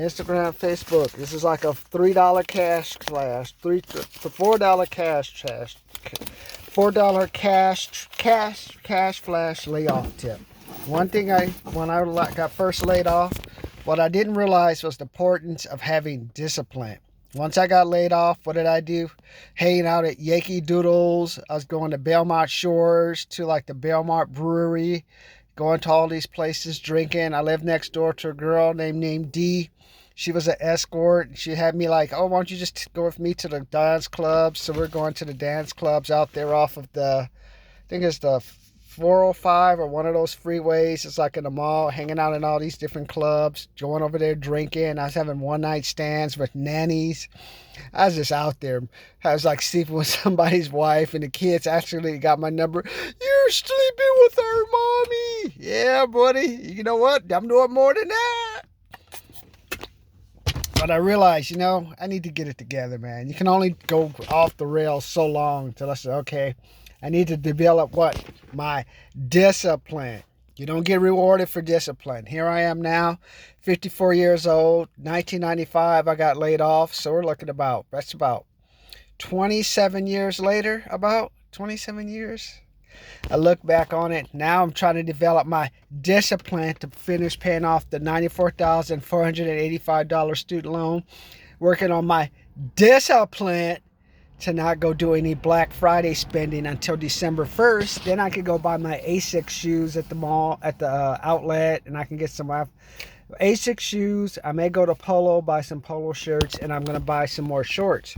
Instagram, Facebook. This is like a $3 cash flash, $4 cash flash layoff tip. One thing when I got first laid off, what I didn't realize was the importance of having discipline. Once I got laid off, what did I do? Hanging out at Yankee Doodles. I was going to Belmont Shores, to like the Belmont Brewery, going to all these places, drinking. I lived next door to a girl named Dee. She was an escort. She had me like, oh, why don't you just go with me to the dance clubs? So we're going to the dance clubs out there off of I think it's the 405 or one of those freeways. It's like in the mall, hanging out in all these different clubs, going over there drinking. I was having one night stands with nannies. I was just out there. I was like sleeping with somebody's wife, and the kids actually got my number. You're sleeping with her mommy. Yeah, buddy. You know what? I'm doing more than that. But I realized, I need to get it together, man. You can only go off the rails so long until I said, okay, I need to develop what? My discipline. You don't get rewarded for discipline. Here I am now, 54 years old, 1995, I got laid off. So we're looking that's about 27 years later, about 27 years. I look back on it. Now I'm trying to develop my discipline to finish paying off the $94,485 student loan. Working on my discipline to not go do any Black Friday spending until December 1st. Then I could go buy my Asics shoes at the mall, at the outlet, and I can get some Asics shoes. I may go to Polo, buy some Polo shirts, and I'm going to buy some more shorts.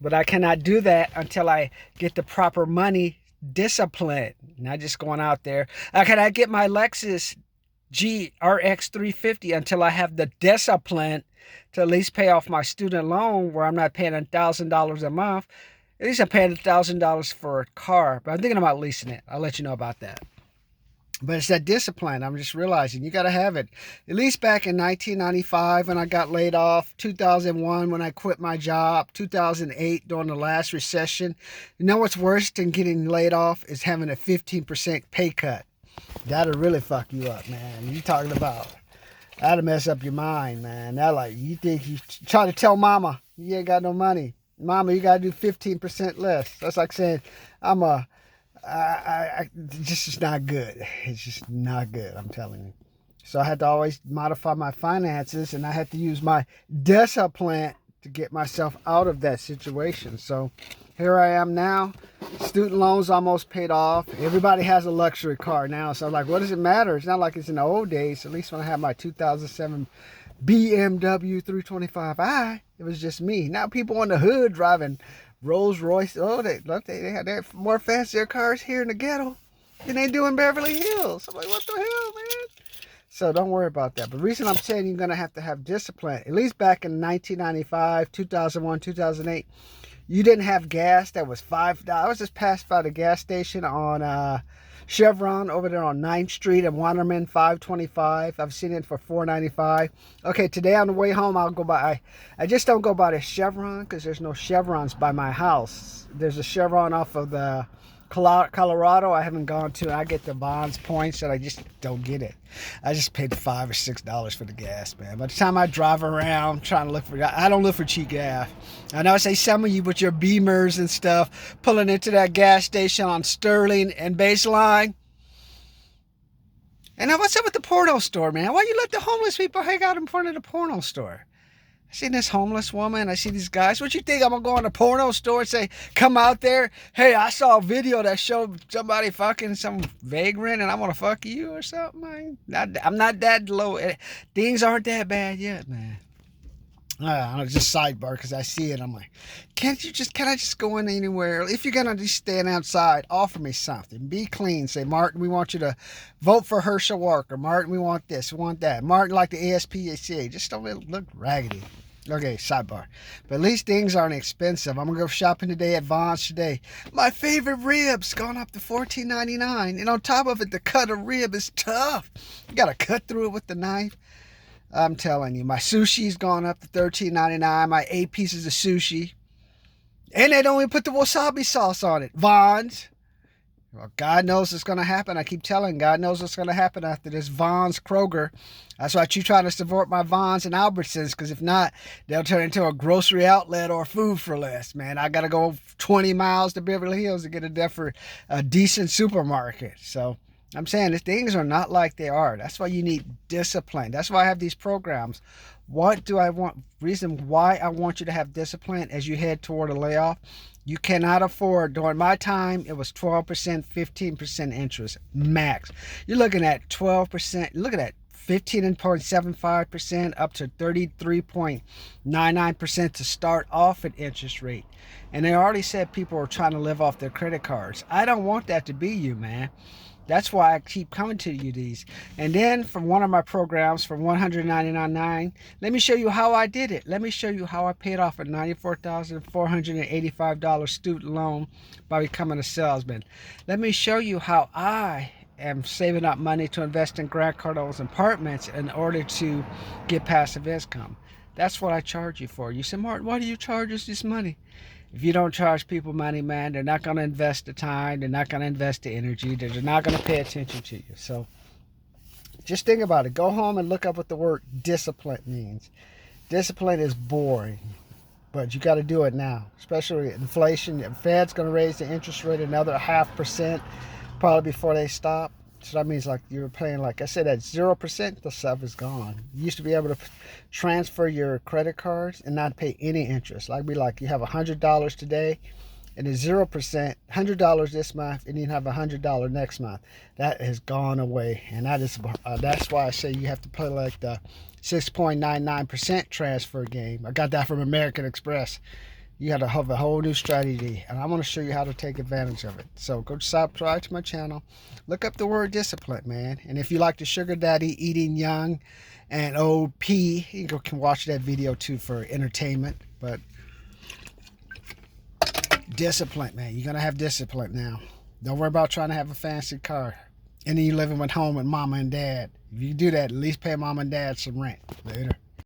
But I cannot do that until I get the proper money discipline, not just going out there. Can I get my Lexus GRX 350 until I have the discipline to at least pay off my student loan, where I'm not paying $1,000 a month. At least I'm paying $1,000 for a car, but I'm thinking about leasing it. I'll let you know about that. But it's that discipline. I'm just realizing you got to have it. At least back in 1995 when I got laid off, 2001 when I quit my job, 2008 during the last recession. You know what's worse than getting laid off is having a 15% pay cut. That'll really fuck you up, man. You talking about, that'll mess up your mind, man. That you think you try to tell mama you ain't got no money. Mama, you got to do 15% less. That's like saying it's just not good. It's just not good, I'm telling you. So I had to always modify my finances, and I had to use my discipline to get myself out of that situation. So here I am now. Student loans almost paid off. Everybody has a luxury car now. So I'm like, what does it matter? It's not like it's in the old days. At least when I had my 2007 BMW 325i, it was just me. Now people in the hood driving Rolls Royce. Oh, they have more fancier cars here in the ghetto than they do in Beverly Hills. I'm like, what the hell, man? So don't worry about that. But the reason I'm saying you're going to have discipline, at least back in 1995, 2001, 2008, you didn't have gas that was $5. I was just passed by the gas station on Chevron over there on 9th Street in Waterman, $5.25. I've seen it for $4.95. Okay, today on the way home, I'll go by. I just don't go by the Chevron because there's no Chevrons by my house. There's a Chevron off of the Colorado I haven't gone to. I get the Bonds points, and I just don't get it. I just paid $5 or $6 for the gas, man. By the time I drive around trying to look for, I don't look for cheap gas. I know I say some of you with your Beamers and stuff pulling into that gas station on Sterling and Baseline. And now what's up with the porno store, man? Why you let the homeless people hang out in front of the porno store? I see this homeless woman. I see these guys. What you think? I'm going to go in a porno store and say, come out there. Hey, I saw a video that showed somebody fucking some vagrant and I want to fuck you or something. I'm not that low. Things aren't that bad yet, man. I just sidebar because I see it. I'm like, can I just go in anywhere? If you're going to just stand outside, offer me something. Be clean. Say, Martin, we want you to vote for Herschel Walker. Martin, we want this, we want that. Martin, like the ASPCA. Just don't look raggedy. Okay, sidebar. But at least things aren't expensive. I'm going to go shopping today at Vons today. My favorite ribs gone up to $14.99. And on top of it, the cut of rib is tough. You got to cut through it with the knife. I'm telling you, my sushi's gone up to $13.99. My 8 pieces of sushi. And they don't even put the wasabi sauce on it. Vons. Well, God knows it's going to happen. I keep telling God knows what's going to happen after this Vons Kroger. That's why you trying to support my Vons and Albertsons, because if not, they'll turn into a grocery outlet or food for less, man. I got to go 20 miles to Beverly Hills to get a decent supermarket. So I'm saying these things are not like they are. That's why you need discipline. That's why I have these programs. What do I want? Reason why I want you to have discipline as you head toward a layoff. You cannot afford, during my time, it was 12%, 15% interest max. You're looking at 12%, look at that, 15.75% up to 33.99% to start off at interest rate. And they already said people are trying to live off their credit cards. I don't want that to be you, man. That's why I keep coming to you these. And then from one of my programs for $199.9, let me show you how I did it. Let me show you how I paid off a $94,485 student loan by becoming a salesman. Let me show you how I am saving up money to invest in Grant Cardone's apartments in order to get passive income. That's what I charge you for. You say, Martin, why do you charge us this money? If you don't charge people money, man, they're not going to invest the time. They're not going to invest the energy. They're not going to pay attention to you. So just think about it. Go home and look up what the word discipline means. Discipline is boring, but you got to do it now, especially inflation. The Fed's going to raise the interest rate another 0.5% probably before they stop. So that means like you're paying, like I said, at 0%, the stuff is gone. You used to be able to transfer your credit cards and not pay any interest. Like you have $100 today and it's 0%, $100 this month, and you have $100 next month. That has gone away, and that's why I say you have to play like the 6.99% transfer game. I got that from American Express. You got to have a whole new strategy, and I'm going to show you how to take advantage of it. So go subscribe to my channel. Look up the word discipline, man. And if you like the sugar daddy eating young and OP, you can watch that video too for entertainment. But discipline, man. You're going to have discipline now. Don't worry about trying to have a fancy car. And then you're living at home with mama and dad. If you do that, at least pay mom and dad some rent. Later.